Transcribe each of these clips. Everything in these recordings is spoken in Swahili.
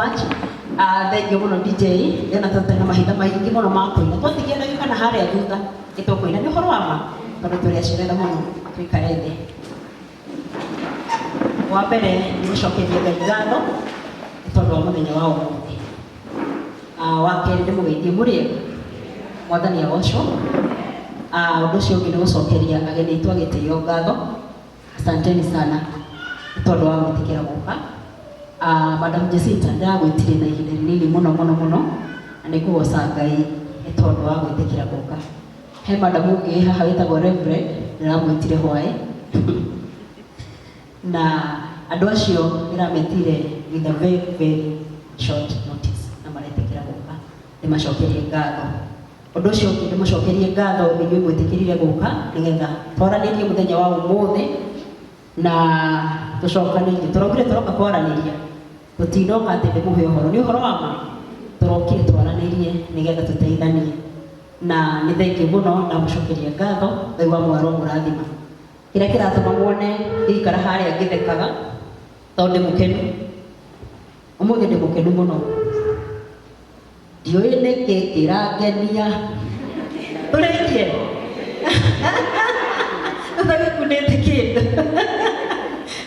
much. Thank you muno DJ. Yana tata mahinda maingi muno makoina. Twatigenda kana haria thutha itokoina ni horo ama tondu turi acirera muno twikare thi. Wa mbere ni gucokeria Ngai ngatho tondu wa muthenya wa umuthi. Wa keri ndi mugeithie muriega mwathani agocwo. Undu ucio ungi ni gucokeria ageni itu agitio ngatho. Asanteni sana tondu wa gwitikira guka. Madam Jacinta ndagwitire na ihinda rinini muno na nikugoca Ngai tondu wa gwitikira guka. He madam ungi haha witagwo Reverend ndamwitire hwae na andu acio irametire with a very short notice na maretikira guka nimacokerie ngatho. Undu ucio ungi ndimucokerie ngatho inyuĩ mwitikirire guka nigetha twaranirie muthenya wa umuthi na tucokanirie turokire turoka kwaraniria tutinoka ati ndimuhe uhoro ni uhoro wa ma turokire twaranirie nigetha tuteithanie na ni thengi muno na mucokerie ngatho Ngai wa mwaro murathima kira kiratuma muone ikara haria ngithekaga tondu mukenu umuthi ndi mukenu muno ndioi niki kirangenia turekie ndagikundite kindu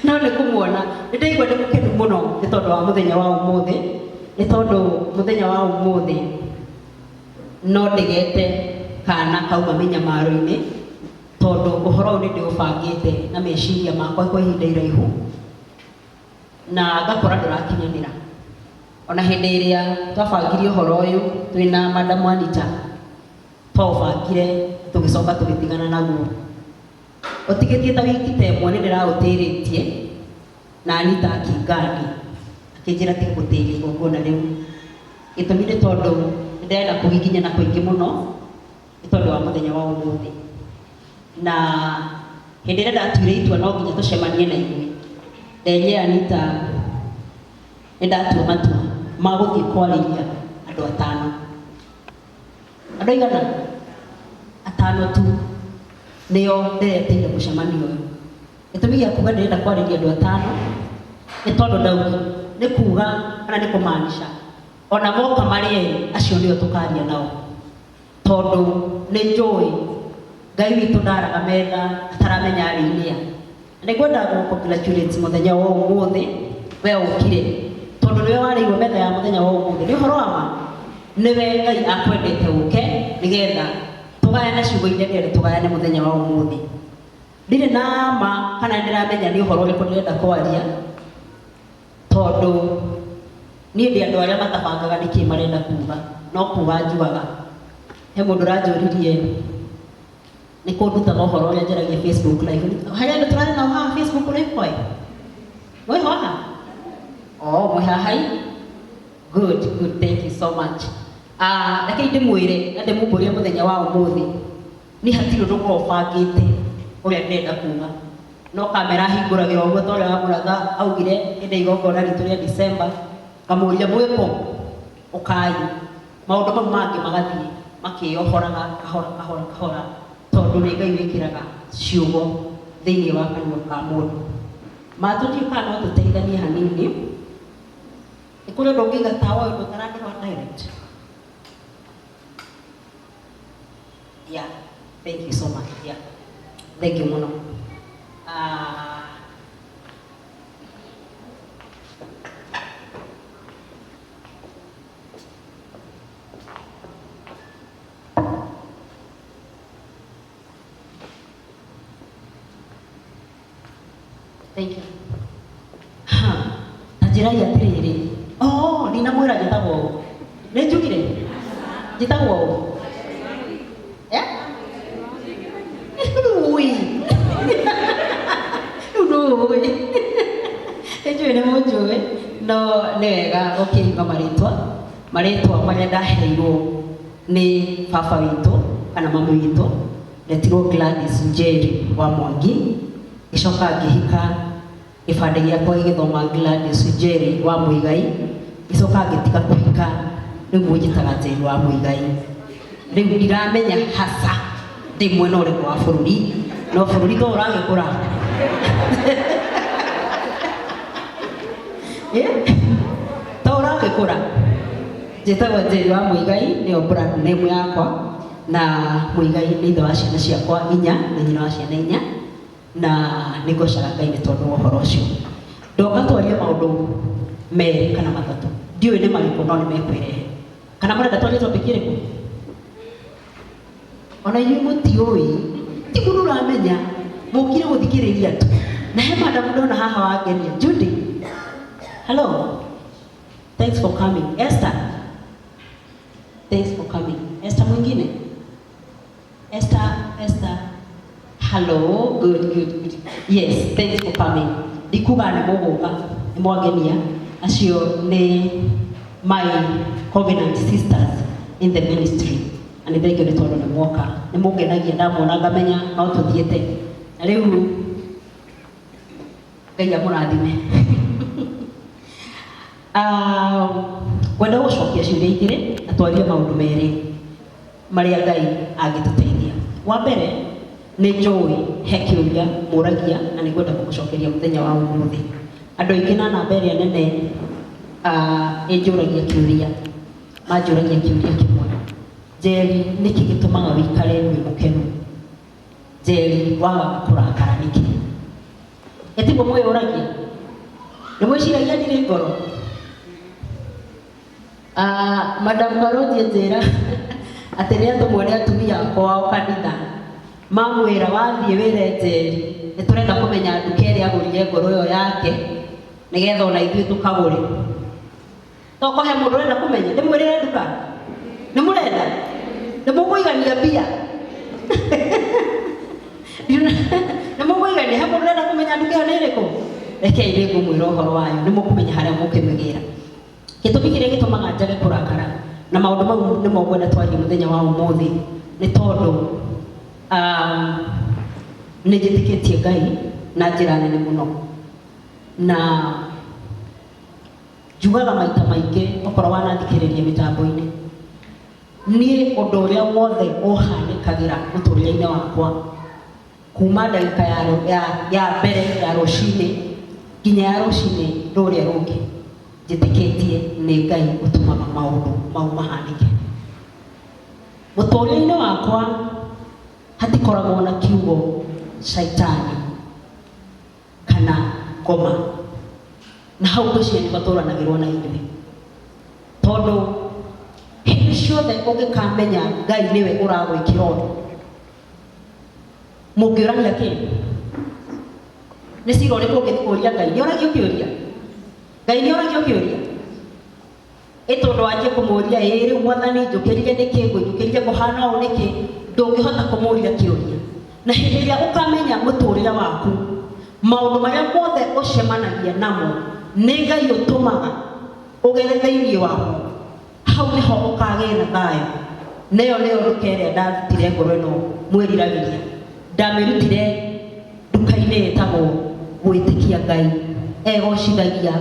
no ni kumuona ndigwa ndi mukenu muno ni tondu wa muthenya wa umuthi ni tondu muthenya wa umuthi no ndigete kana kauma minyamaro-ini tondu uhoro ni ndiubangite na meciria makwa kwa ihinda iraihu na ngakora ndurakinyanira ona hindi iria twabangirie uhoro uyu twina Madam Anita twabangire tugicoka tugitigana naguo utigitie ta wiki temwe ni ndirautiritie na Anita akingani akinjira ti gutiria igongona riu gitumi ni tondu ndenda kugiginya na kuingi muno ni tondu wa muthenya wa umuthi na hindi ria ndatuire itua no nginya tucemanie na inyuĩ ndenye Anita ndatua matua ma guthii kwariria andu atano andu aigana atano tu nio ndireteire mucemanio uyu gitumi gia kuga ndirenda kwariria andu atano ni tondu ndauga ni kuga kana ni kumaanisha ona moka mari acio nio tukaria nao tondu ni njui Ngai witu ndaraga metha ataramenya arinia nigwenda gukongratulate muthenya wa umuthi we ukire tondu niwe wariirwo metha ya muthenya wa umuthi ni uhoro wa ma niwe Ngai akwendete uke nigetha tugayane ciugo iria ndire tugayane muthenya wa umuthi ndire na ma kana ndiramenya ni uhoro uriku ndirenda kwaria tondu ni ndi andu aria matabangaga niki marenda kuga no kuga njugaga he mundu ranjuririe ni kunduta mohoro uria njaragia Facebook live haria ndu turari na ha Facebook live koi noi haha mwe hahai good thank you so much lakini ndimwire ande mumburia muthenya wa umuthi ni hatiro nduko bangite uria ndenda kuga no kamera hinguragira uguo toria wa muratha augire inde igongona ritu ria December kamuria mwiko ukai maundu mau mangi magathie makiohoraga kahora tondu ni Ngai wikiraga ciugo thiini wa kanua ka mundu matutika no tuteithanie hanini ikure ndungiga tawa undu tarandwa direct yeah thank you so much yeah thank you muno thank you ajira ya tiriri nina mwira njitagwo ni njugire njitagwo Ejo ni mujue no nega ukiiga maritwa maria ndaheirwo ni baba witu kana mama witu ndetirwo Gladys Njeri wa Mwangi icoka ngihika ibande giakwa githoma Gladys Njeri wa Muigai icoka ngitiga kuhika niguo njitaga Njeri wa Muigai riu ndiramenya hasa ndi mwena uriku wa bururi no bururi to uragikura tondu ũragĩkũra njĩtagwo Njeri wa Mũigai nĩyo brand name yakwa na Mũigai nĩ ithe wa ciana ciakwa 4 na nyina wa ciana 4 na nĩngũcaga Ngai nĩ tondũ wa ũhoro ũcio ndoka twarie maũndũ merĩ kana matatũ ndiũĩ nĩ marĩkũ no nĩ mekwĩrehe kana mũrenda twarie topic ĩrĩkũ ona inyuĩ mũtiũĩ ti mũndũ ũramenya mũkire gũthikĩrĩria tu na he madam ndona haha wangenia Judy hello thanks for coming Esther thanks for coming Esther mwingine Esther hello good yes thanks for coming ndikuga nĩ mũgũka nĩ mwangenia acio nĩ my covenant sisters in the ministry and thank you nĩ tondũ nĩ mwoka nĩ mũngenagia ndamwona ngamenya no tũthiĩte na rĩu Ngai amũrathime kwenda gũcokia ciũria igĩrĩ na twarie maũndũ merĩ marĩa Ngai angĩtũteithia wa mbere nĩ njũĩ he kĩũria mũragia na nĩ ngwenda gũgũcokeria mũthenya wa ũmũthĩ andũ aingĩ na namba ĩrĩa nene ĩnjũragia kĩũria manjũragia kĩũria kĩmwe Njeri nĩkĩ gĩtũmaga wĩikare wĩ mũkenu Njeri waga kũrakara nĩkĩ etiguo mwĩyũragia nĩ mwĩciragia ndirĩ ngoro Madam Karoti njĩra atĩ nĩ atũmwo atumia kwao kanitha mamwĩra wathiĩ wĩre Njeri nĩ tũrenda kũmenya nduka ĩrĩa agũrire ngoro ĩyo yake nĩgetha ona ithuĩ tũkagũre toko he mũndũ ũrenda kũmenya ndĩmwĩrĩre nduka nĩ mũrenda nĩ mũkũigania mbia nĩ mũkũigania he mũndũ ũrenda kũmenya nduka ĩyo nĩ ĩrĩkũ rekei nĩ ngũmwĩra ũhoro wayo nĩ mũkũmenya harĩa mũkĩmĩgĩra gĩtũmi kĩrĩa gĩtũmaga njage kũrakara na maũndũ mau nĩ mogwenda twarie mũthenya wa ũmũthĩ nĩ tondũ nĩ njĩtĩkĩtie Ngai na njĩra nene mũno na njugaga maita maingĩ okorwo wanathikĩrĩria mĩtambo-inĩ niĩ ũndũ ũrĩa wothe ũhanĩkagĩra mũtũrĩre-inĩ wakwa kuma ndagĩka ya mbere ya rũcinĩ nginya ya rũcinĩ rũrĩa rũngĩ njĩtĩkĩtie nĩ Ngai ũtũmaga maũndũ mau mahanĩke mũtũrĩre-inĩ wakwa hatikoragwo na kiugo shaitani kana ngoma na hau gũciani matũranagĩrwo na ithuĩ tondũ hĩndĩ ciothe ũngĩkamenya Ngai nĩwe ũragwĩkĩra ũndũ mũngĩũrania kĩ nĩ cira ũrĩkũ ũngĩkũria Ngai nĩ ũragio kĩũria Ngai nĩ ũragio kĩũria tondũ wanjie kũmũria rĩu Mwathani njũkĩrire nĩkĩ ngũnjũkĩrire kũhana ũũ nĩkĩ ndũngĩhota kũmũria kĩũria na hĩndĩ ĩrĩa ũkamenya mũtũrĩre waku maũndũ marĩa mothe ũcemanagia namo nĩ Ngai ũtũmaga ũgere thĩinĩ waku hau nĩho ũkagĩa na thayũ nĩyo nduka ĩrĩa ndarutire ngoro ĩno mwĩriragĩria ndamĩrutire nduka-inĩ ĩtagwo gwĩtĩkia Ngai egocithagia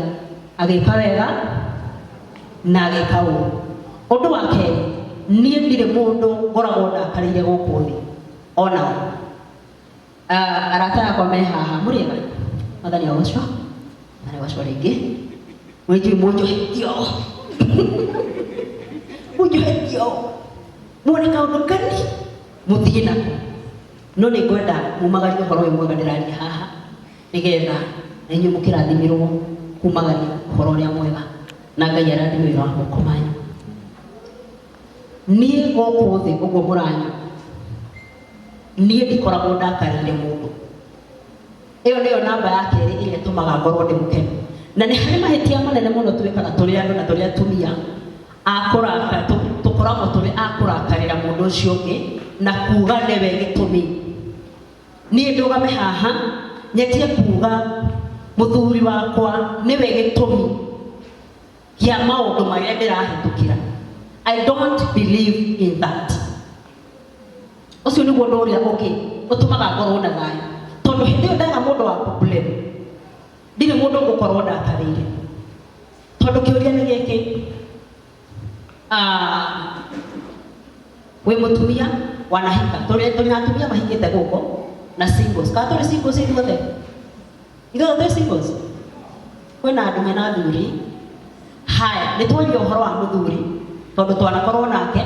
agĩka wega na agĩka ũũ ũndũ wa kerĩ niĩ ndirĩ mũndũ ngoragwo ndakarĩire gũkũ thĩ ona arata akwa me haha mũrĩega Mwathani agocwo rĩngĩ wĩnjui mũnjohetio muone kaũndũ kani mũthiĩ nako no nĩ ngwenda mumagarie ũhoro ũyũ mwega ndĩraria haha nĩgetha na inyuĩ mũkĩrathimirwo kumagaria ũhoro ũrĩa mwega na Ngai arathime wĩra wa moko manyu niĩ gũkũ thĩ ũguo mũranyua niĩ ndikoragwo ndakarĩire mũndũ ĩyo nĩyo namba ya kerĩ ĩrĩa ĩtũmaga ngorwo ndĩ mũkenu na nĩ harĩ mahĩtia manene mũno twĩkaga tũrĩ andũ na tũrĩ atumia tũkoragwo tũrĩ akũrakarĩra mũndũ ũcio ũngĩ na kuga nĩwe gĩtũmi niĩ ndũgame haha nyetie kuga mũthuri wakwa nĩwe gĩtũmi kĩa maũndũ marĩa ndĩrahĩtũkĩra I don't believe in that ũcio nĩguo ũndũ ũrĩa ũngĩ ũtũmaga ngorwo na thayũ tondũ hĩndĩ ĩyo ndaga mũndũ wa kũblame ndirĩ mũndũ ũgũkorwo ndakarĩire tondũ kĩũria nĩ gĩkĩ wĩ mũtumia wanahika tũrĩ na atumia mahikĩte gũkũ na singles kana tũrĩ singles ithuothe tũrĩ singles kwĩna andũ mena athuri haya nĩ twaria ũhoro wa mũthuri tondũ twanakorwo nake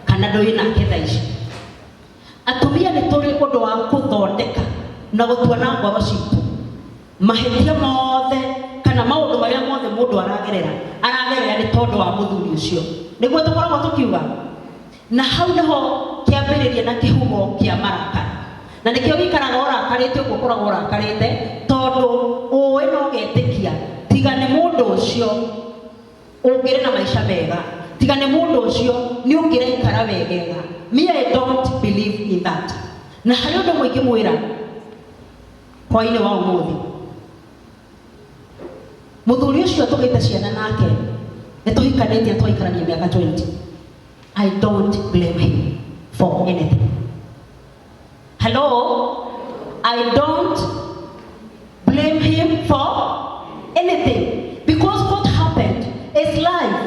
kana ndũrĩ nake thaa ici. Atumia nĩ tũrĩ ũndũ wa gũthondeka na gũtua na ngoro citũ mahĩtia mothe kana maũndũ marĩa mothe mũndũ aragerera nĩ tondũ wa mũthuri ũcio, nĩguo tũkoragwo tũkiuga. Na hau nĩho kĩambĩrĩria na kĩhumo kĩa marakara, na nĩkĩo gĩikaraga ũrakarĩte ũguo ũkoragwo ũrakarĩte tondũ ũĩ na ũgetĩkia tiga nĩ mũndũ ũcio ũngĩrĩ na maica mega, tiga nĩ mũndũ ũcio nĩ ũngĩraikara wegega. Me, I don't believe in that. Na harĩ ũndũ mũingĩ mwĩra hwaĩ-inĩ wa ũmũthĩ, mũthuri ũcio tũgĩte ciana nake nĩ tũhikanĩtie twaikarania mĩaka 20. I don't blame him for anything. Hello? I don't blame him for anything, because what happened is life.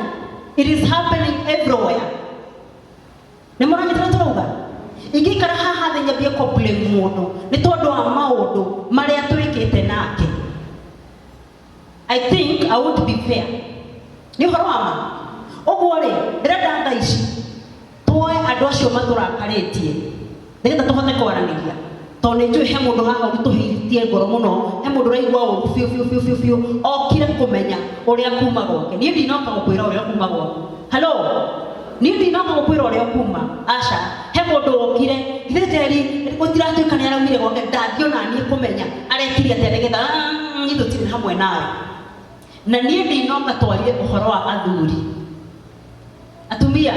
It is happening everywhere. Nemora ngitratuga ingikara haha thĩ nyambie blame mũndũ nĩ tondũ wa maũndũ marĩa twĩkĩte nake. I think I would be fair. Nĩ ũhoro wa ma ũguo rĩ ndĩrenda thaa ici tuoe andũ acio matũrakarĩtie nĩgetha tũhote kwaranĩria, tondũ nĩ njũĩ he mũndũ haha ũritũhĩtie ngoro mũno, he mũndũ ũraigua ũũru biũ okire kũmenya ũrĩa kuma gwake. Niĩ ndinoka gũkwĩra ũrĩa kuma gwaku. Hello? Niĩ ndinoka gũkwĩra ũrĩa kuma, aca. He mũndũ okire githĩteri gũtiratuĩka nĩ araumire gwake, ndathiĩ na niĩ kũmenya arekire atĩa nĩgetha niĩ tũtirĩ hamwe nawe. Na niĩ ndinoka twarie ũhoro wa athuri. Atumia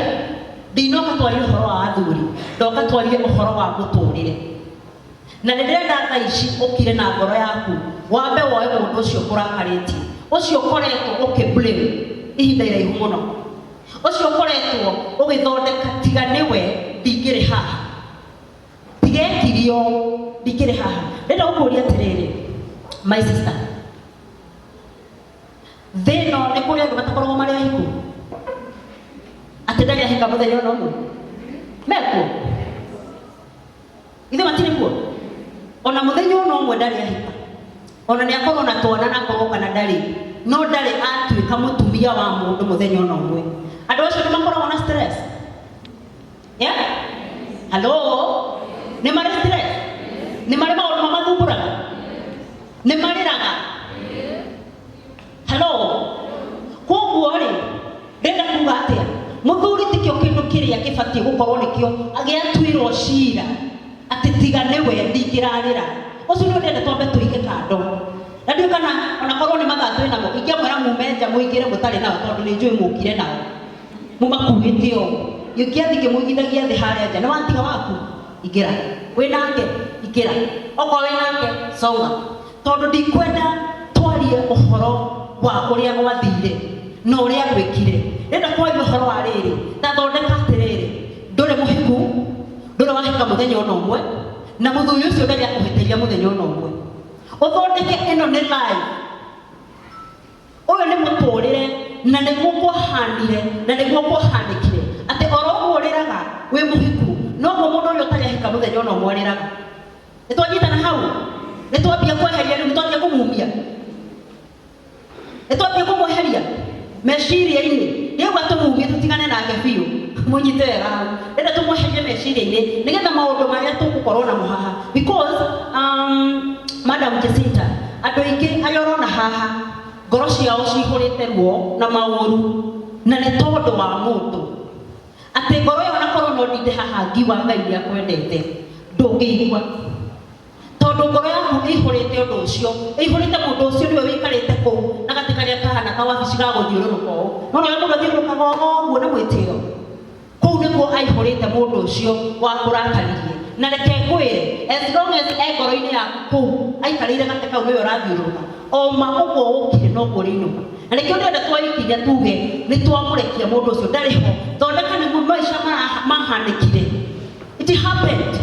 ndinoka twarie ũhoro wa athuri, ndoka twarie ũhoro wa mũtũrĩre. Na nĩndĩrenda thaa ici ũkire na ngoro yaku wambe woe mũndũ ũcio ũkũrakarĩtie, ũcio ũkoretwo ũkĩblame ihinda iraihu mũno, ũcio ũkoretwo ũgĩthondeka tiga nĩwe ndingĩrĩ haha, tigekirio ndingĩrĩ haha. Ndĩrenda gũkũria atĩrĩrĩ, my sister, thĩno nĩ kũrĩa andũ matakoragwo marĩ ahiku atĩ ndarĩ ahika mũthenya ona ũmwe mekuo, ithe matirĩ kuo ona mũthenya ona ũmwe ndarĩ ahika, ona nĩ akorwo na twana na akorwo kana ndarĩ, no ndarĩ atuĩka mũtumia wa mũndũ mũthenya ona ũmwe. Andũ acio nĩ makoragwo na stress, yeah? Hello? Nĩ marĩ stress? Nĩ marĩ maũndũ mamathumbũraga? Nĩ marĩraga? Hello? Koguo rĩ ndĩrenda kuga atĩa mũthuri tikĩo kĩndũ kĩrĩa gĩbatiĩ gũkorwo nĩkĩo agĩatuĩrwo cira atĩ tiga nĩwe ndingĩrarĩra. Ũcio nĩ ndĩrenda twambe tũige kando, na ndiũ kana ona korwo nĩ mathaa twĩ namo ingĩamwĩra mume nja mũingĩre mũtarĩ nao tondũ nĩ njũĩ mũkire nao mũmakuĩte o ingĩathi ngĩmũigithagia thĩ harĩa nja, nĩ watiga waku ingĩra, wĩ nake ingĩra, okorwo wĩ nake songa, tondũ ndikwenda twarie ũhoro wa ũrĩa gwathire na ũrĩa gwĩkire. Ndĩrenda kwaria ũhoro wa rĩrĩ, ta thondeka atĩrĩrĩ, ndũrĩ mũhiku, ndũrĩ wahika mũthenya ona ũmwe, na mũthuri ũcio ndarĩ akũhĩtĩria mũthenya ona ũmwe. Ũthondeke ĩno nĩ life, ũyũ nĩ mũtũrĩre, na nĩguo kwahanire na nĩguo kwahanĩkire atĩ oro ũguo ũrĩraga wĩ mũhiku noguo mũndũ ũrĩa ũtarĩ ahika mũthenya ona ũmwe arĩraga. Nĩ twanyitana hau? Nĩ twambia kweheria rĩu, nĩ twambia kũmumia, nĩ twambia kũmweheria meciria-inĩ, nĩguo tũmumie tũtigane nake biũ, mũnyite wega hau. Ndĩrenda tũmweherie meciria-inĩ nĩgetha maũndũ marĩa tũgũkorwo namo haha, because Madam Jacinta, andũ aingĩ arĩa ũrona haha ngoro ciao cihũrĩte ruo na maũru, na nĩ tondũ wa mũndũ atĩ ngoro ĩyo nakorwo no ndinde haha ngiuga Ngai nĩ akwendete ndũngĩigua, tondũ ngoro yaku ĩihũrĩte ũndũ ũcio, ĩihũrĩte mũndũ ũcio nĩwe wĩikarĩte kũu na gatĩ karĩa kahana kawabici ga gũthiũrũrũka ũũ, no nĩwe mũndũ athiũrũrũkaga ũguo na mwĩtĩo. Kũu nĩkuo aihũrĩte mũndũ ũcio wa kũrakaririe, na reke ngwĩre as long as ngoro-inĩ yaku kũu aikarĩire gatĩ kau nĩwe ũrathiũrũrũka, o ma ũguo ũkire noguo ũrĩinũka. Na nĩkĩo ndĩrenda twaikinya tuge nĩ twamũrekia mũndũ ũcio ndarĩ ho, thondeka nĩguo maica mahanĩkire. It happened.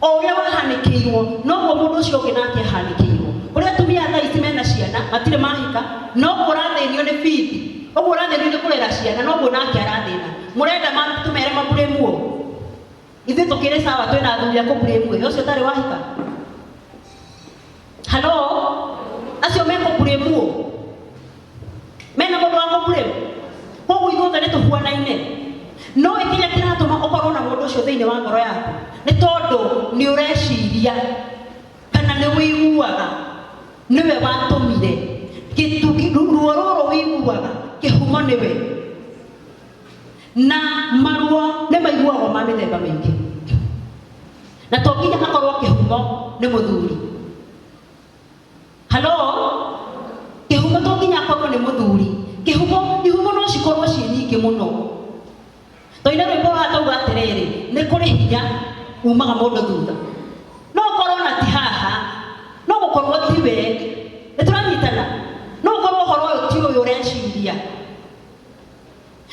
O ũrĩa wahanĩkĩirwo noguo mũndũ ũcio ũngĩ nake ahanĩkĩirwo. Ũrĩa atumia thaa ici mena ciana matirĩ mahika, noguo ũrathĩnio nĩ bithi, ũguo ũrathĩnio nĩ kũrera ciana, noguo nake arathĩna. Mũrenda tũmere mabũrĩmuo? Ithuĩ tũkĩrĩ sawa twĩna athuri a kũbũrĩmuo, ũcio ũtarĩ wahika? Hello? Acio mekũbũrĩmuo? Mena mũndũ wa kũbũrĩmu? nĩ tũhuanaine no ikinya kiratũma ũkorwo na mũndũ ũcio thĩinĩ wa ngoro yaku nĩ tondũ nĩ ũreciria kana nĩ wĩiguaga nĩwe watũmire ruo rũrũ wĩiguaga kĩhumo nĩwe na maruo nĩ maiguagwo ma mĩthemba mĩingĩ na to nginya akorwo kĩhumo nĩ mũthuri. Halo, kĩhumo to nginya akorwo nĩ mũthuri, ihumo no cikorwo ciĩ nyingĩ mũno. Toina rwĩmbo ratauga atĩrĩrĩ nĩ kũrĩ hinya umaga mũndũ thutha no ũkorwo na ti haha no gũkorwo ti we nĩ tũranyitana no ũkorwo ũhoro ũyũ ti ũyũ ũreciria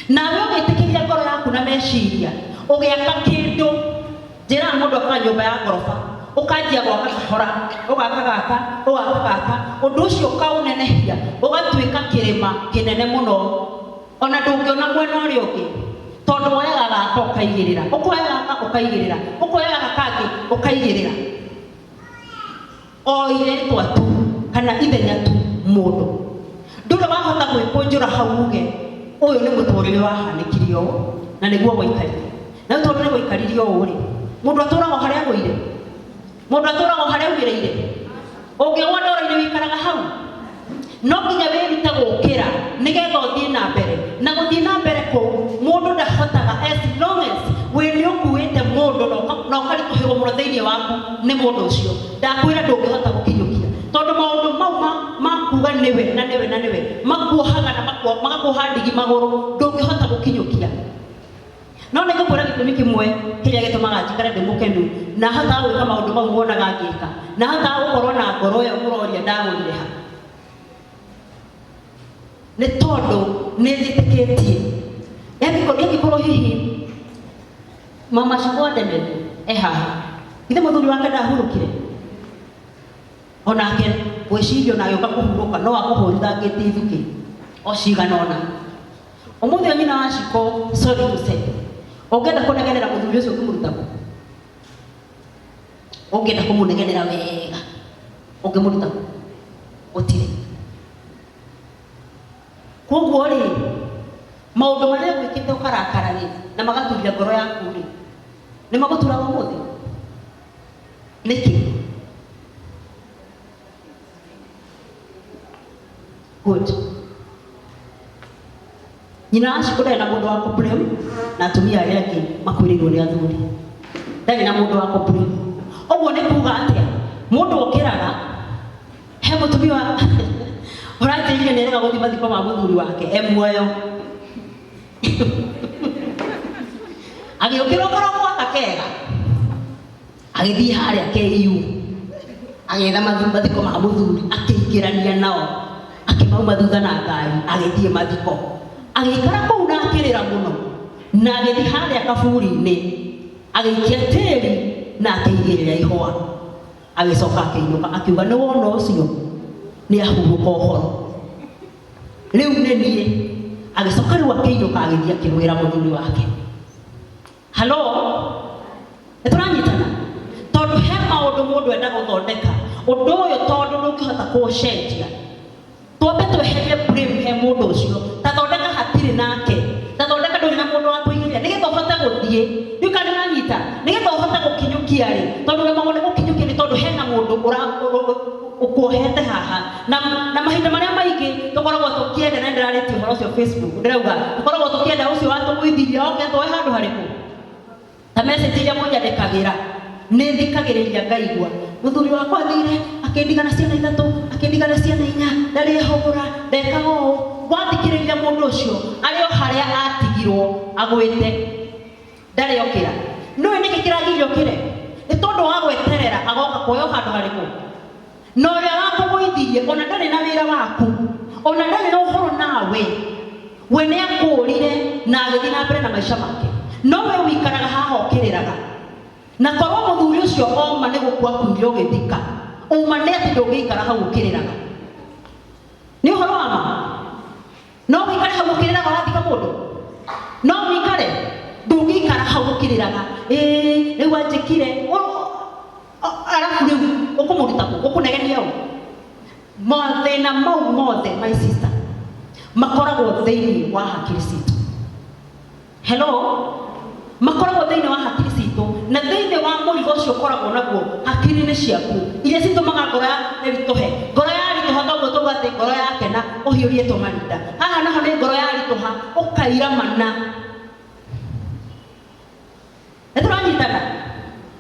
nawe ũgĩtĩkĩria ngoro yaku na meciria ũgĩaka kĩndũ njĩra mũndũ akora nyũmba ya ngoroba ũkanjia gwaka kahora ũgaka gaka ũndũ ũcio ũkaũnenehia ũgatuĩka kĩrĩma kĩnene mũno ona ndũngĩona mwena ũrĩa ũngĩ tondũ woyaga gaka ũkaigĩrĩra ũkoya gaka ũkaigĩrĩra ũkoya gaka kangĩ ũkaigĩrĩra o iretwa tu kana ithenya tu mũndũ ndũrĩ wahota gwĩkũnjũra hau uge ũyũ nĩ mũtũrĩre wahanĩkire ũũ na nĩguo gũikarire na tondũ nĩ gũikarire ũũ rĩ mũndũ atũraga harĩa agũire mũndũ atũraga harĩa augĩrĩire ũngĩgwa ndoro-inĩ wĩikaraga hau no nginya wĩrute gũkĩra nĩgetha ũthiĩ na mbere na gũthiĩ na mbere kũu mũndũ ndahotaga as long as we nĩ ũkuĩte mũndũ na ũkaritũhĩrwo mũno thĩinĩ waku nĩ mũndũ ũcio ndakwĩra ndũngĩhota gũkinyũkia tondũ maũndũ mau makuga nĩwe na nĩwe makuohaga na magakuoha ndigi magũrũ ndũngĩhota gũkinyũkia no nĩ ngũkwĩra gĩtũmi kĩmwe kĩrĩa gĩtũmaga njikare ndĩ mũkenu na hotaga gwĩka maũndũ mau muonaga ngĩka na hotaga gũkorwo na ngoro ĩyo mũroria ndagũrire ha nĩ tondũ nĩ njĩtĩkĩtie angĩkorwo hihi mama Shiko Ndeme haha ithe mũthuri wake ndahurũkire onake gwĩciria na agĩũka kũhurũka no akũhũrithangĩte ithukĩ o cigana ũna ũmũthĩ nyina wa Shiko sorry to say ũngĩenda kũnegenera mũthuri ũcio ũkĩmũruta ũngĩenda kũmũnegenera wega ũngĩmũruta ũtire koguo rĩ maũndũ marĩa gwĩkĩte ũkarakara rĩ na magaturia ngoro yaku rĩ nĩ magũturaga ũmũthĩ nĩkĩ good nyina wa Shiko ndarĩ na mũndũ wa kũblame na atumia arĩa angĩ makwĩrĩirwo nĩ athuri ndarĩ na mũndũ wa kũblame ũguo nĩ kuuga atĩa mũndũ ũkĩraga he mũtumia ũranjĩrire nĩ erega gũthiĩ mathiko ma mũthuri wake muoyo agĩũkĩra ũkora gwaka kega agĩthiĩ harĩa KU agĩetha mathiko ma mũthuri akĩingĩrania nao akĩmauma thutha na ngari agĩthiĩ mathiko agĩikara kũu na akĩrĩra mũno na agĩthiĩ harĩa kaburi-inĩ agĩikia tĩri na akĩigĩrĩra ihũa agĩcoka akĩinũka akiuga nĩ wona ũcio nĩ ahurũka ũhoro rĩu nĩ niĩ agĩcoka rĩu akĩinũka agĩthiĩ akĩrũĩra mũthuri wake. Halo, nĩ tũranyitana tondũ he maũndũ mũndũ enda gũthondeka ũndũ ũyũ tondũ ndũngĩhota kũũcenjia twambe tweherie blame he mũndũ ũcio ta thondeka hatirĩ nake ta thondeka ndũrĩ na mũndũ wa kũigĩrĩra nĩgetha ũhote gũthiĩ rĩu kana nĩranyita nĩgetha ũhote gũkinyũkia rĩ tondũ nĩ maũndũ gũkinyũkia nĩ tondũ hena mũndũ ũkuohete haha na mahinda marĩa maingĩ tũkoragwo tũkĩenda na ndĩrarĩtie ũhoro ũcio Facebook ndĩrauga tũkoragwo tũkĩenda ũcio watũgũithirie oke twoe handũ harĩkũ ta message iria mũnyandĩkagĩra nĩ thikagĩrĩria ngaigua mũthuri wakwa athire akĩndigana ciana 3 akĩndigana ciana 4 ndarĩhũra ndekaga ũũ wathikĩrĩria mũndũ ũcio arĩ o harĩa atigirwo agwĩte ndarĩ okĩra nĩwe nĩkĩ kĩragirio kĩre nĩ tondũ wa gweterera agoka kuoyo handũ harĩkũ na ũrĩa wakũgũithirie ona ndarĩ na wĩra waku ona ndarĩ na ũhoro nawe we nĩ akũũrire na agĩthiĩ na mbere na maica make no we wĩikaraga haha ũkĩrĩraga na korwo mũthuri ũcio oma nĩ gũkua kuire ũgĩthika uma nĩ atĩ ndũngĩikara hau ũkĩrĩraga nĩ ũhoro wa ma no wĩikare hau ũkĩrĩraga wathika mũndũ no wĩikare ndũngĩikara hau ũkĩrĩraga rĩu anjĩkire arabu rĩu ũkũmũruta kũ ũkũnegenia ũũ mathĩna mau mothe my sister makoragwo thĩinĩ wa hakiri citũ Hello, makoragwo thĩinĩ wa hakiri citũ na thĩinĩ wa mũrigo ũcio ũkoragwo naguo hakiri-inĩ ciaku iria citũmaga ngoro ĩritũhe. Ngoro yaritũha toguo tauga atĩ ngoro yakena ũhiũrie tũmarinda. Haha naho nĩ ngoro yaritũha ũkaira mana. Nĩtũranyitana?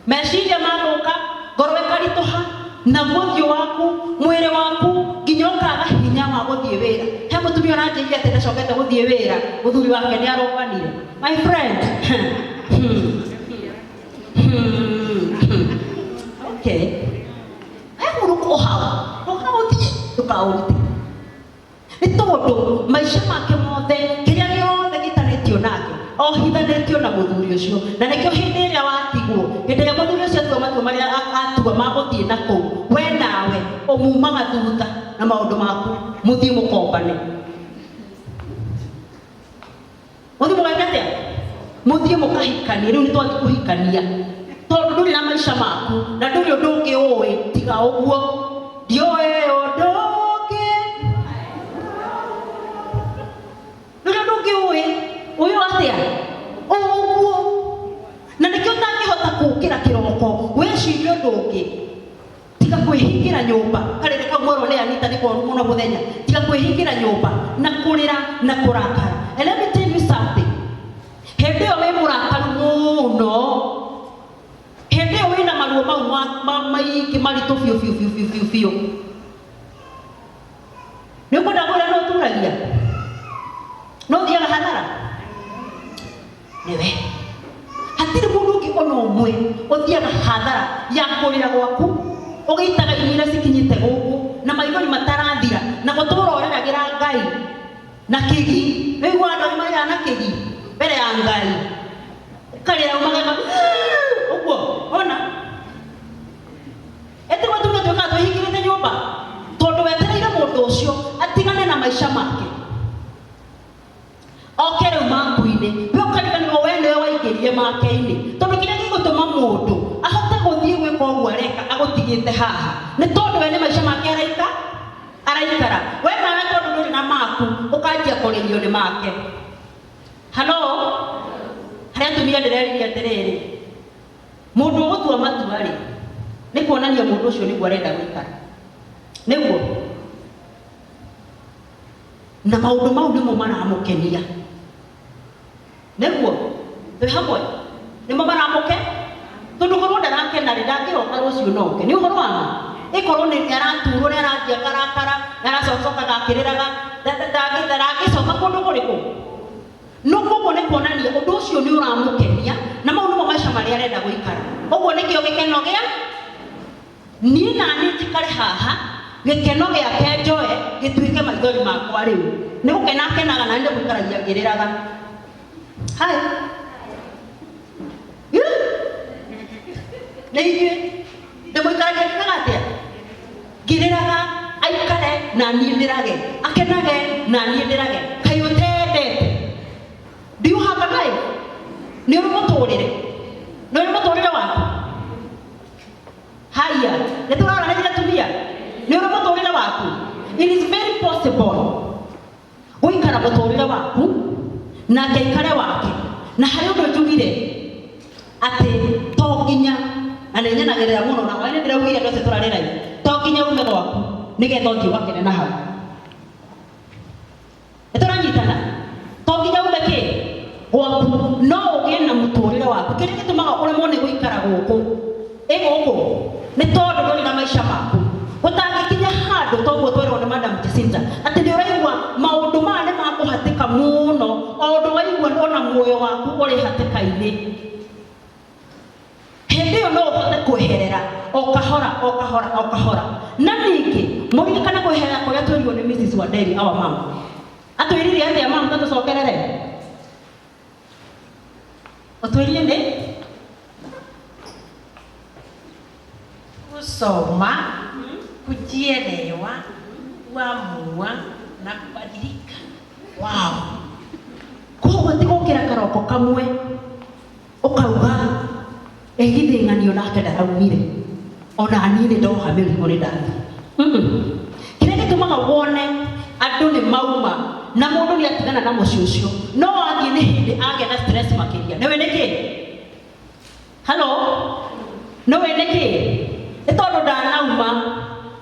Meciria mathũka, ngoro ĩkaritũha, naguo ũthiũ waku, mwĩrĩ waku nginya ũkaga hinya wa gũthiĩ wĩra. He mũtumia ũranjĩrire atĩ ndacokete gũthiĩ wĩra, mũthuri wake nĩ arũganire. My friend, okay, hegũrũkwo hau, ndũkaũrute. Nĩ tondũ maica make mothe, kĩrĩa gĩothe gĩtanĩtio nake, ohithanĩtio na mũthuri ũcio. Na nĩkĩo hĩndĩ ĩrĩa watigwo, hĩndĩ ĩrĩa mũthuri ũcio atua matua marĩa atua ma gũthiĩ na kũu, we nawe ũmumaga thutha na maũndũ maku, mũthiĩ mũkombane. Mũthiĩ mũgeka atĩa? Mũthiĩ mũkahikania. Rĩu nĩtwathiĩ kũhikania tondũ ndũrĩ na maica maku na ndũrĩ ũndũ ũngĩ ũĩ tiga ũguo. Ndiũĩ ũndũ ũngĩ, ndũrĩ ũndũ ũngĩ ũĩ, ũyũ atĩa ũguo. Na nĩkĩo ũtangĩhota kũũkĩra kĩroko wĩcirie ũndũ ũngĩ tiga kwĩhingĩra nyũmba. Karĩrĩ kau mwarwo nĩ Anita nĩ koru mũno mũthenya. Tiga kwĩhingĩra nyũmba na kũrĩra na kũrakara. And let me tell you something. Hĩndĩ ĩyo wĩ mũrakaru mũno, hĩndĩ ĩyo wĩna maruo mau maingĩ maritũ biũ, nĩ ũkwenda kwĩra no ũturagia, no ũthiaga hathara. Nĩwe hatirĩ mũndũ ũngĩ ona ũmwe ũthiaga hathara ya kũrĩra gwaku ũgĩitaga irio iria cikinyĩte gũkũ na maithori matarathira na gũtũra ũreragĩra Ngai na kĩgi. Nĩguo andũ aingĩ marĩaga na kĩgi mbere ya Ngai, ũkarĩra umagaga ũguo. Ona eti mũtumia tuĩkaga twĩhingĩrĩte nyũmba tondũ wetereire mũndũ ũcio atigane na maica make, oke rĩu maku-inĩ, we ũkariganĩrwo we nĩwe waingĩrire make-inĩ. Tondũ kĩrĩa gĩgũtũma mũndũ ahote gũthiĩ gwĩka ũguo areka agũtigĩte haha nĩ tondũ we nĩ maica make araikara. We nawe tondũ ndũrĩ na maku ũkanjia kũrĩrio nĩ make. Halo, harĩa atumia ndĩreririe atĩrĩrĩ, mũndũ ũgũtua matua rĩ, nĩ kuonania mũndũ ũcio nĩguo arenda gũikara. Nĩguo na maũndũ mau nĩmo maramũkenia. Nĩguo twĩ hamwe nĩmo maramũke. Tondũ korwo ndarakena rĩ, ndangĩroka rũciũ noke. Nĩ ũhoro wa ma. Ĩkorwo nĩ araturwo nĩ aranjia karakara na aracoka gakĩrĩraga, ndangĩcoka kũndũ kũrĩkũ. No koguo nĩ kuonania ũndũ ũcio nĩ ũramũkenia na mau nĩmo maica marĩa arenda gũikara. Ũguo nĩkĩo gĩkeno gĩa niĩ na niĩ njikare haha, gĩkeno gĩake njoe gĩtuĩke maithori makwa rĩu. Nĩ gũkena akenaga na nĩ ndĩmũikaragia ngĩrĩraga. Hai nĩ ithuĩ ndĩmũikaragia ngĩrĩraga atĩa? Ngĩrĩraga aikare na niĩ ndĩrage, akenage na niĩ ndĩrage. Kaĩ ũtendete? Do you have a life? Nĩ ũrĩ mũtũrĩre? Nĩ ũrĩ mũtũrĩre waku? Haya, nĩ tũraranĩria atumia? Nĩ ũrĩ mũtũrĩre waku? It is very possible gũikara mũtũrĩre waku na aikare wake. Na harĩ ũndũ njugire atĩ to nginya, na nĩ nyenagĩrĩra mũno na nĩ ndĩraugire andũ acio tũrarĩra, to nginya ume gwaku nĩgetha ũthiĩ ũgakene na hau. Nĩ tũranyitana? To nginya ume kĩ gwaku, no ũgĩe na mũtũrĩre waku. Kĩrĩa gĩtũmaga ũremwo nĩ gũikara gũkũ gũkũ nĩ tondũ ndũrĩ na maica maku. Ũtangĩkinya handũ toguo twerwo nĩ Madam Jacinta atĩ nĩ ũraigua maũndũ maya nĩ makũhatĩka mũno, o ũndũ waigua ona muoyo waku ũrĩ hatĩka-inĩ. Hĩndĩ ĩyo no ũhote kwĩherera o kahora o kahora o kahora. Na ningĩ mũririkane kwĩherera kũrĩa twerirwo nĩ Mrs. Wanderi our mama. Atwĩrire atĩa mama tatũcokerere? Atwĩrire nĩ kusoma, kujielewa, kuamua na kubadilika. Wow. Koguo ti gũkĩra karoko kamwe ũkauga egithĩng'anio nake ndaraumire, ona niĩ nĩ ndoha mĩrimũ nĩ ndathiĩ. Kĩrĩa gĩtũmaga wone andũ nĩ mauma na mundu ni atigana na muciucio no athie ni hindi age na stress makiria newe niki hello newe niki etondo ndanauma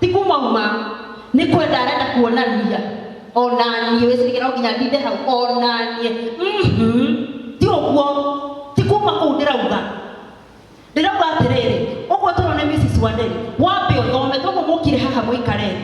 tikuma ni kwenda arenda kuonania onanie wicirigera nginya ndinde hau onanie ti ogwo tikuma kuu ndirauga atiriri ogwo turone Mrs. Wanderi wambe uthome togo mukire haha muikare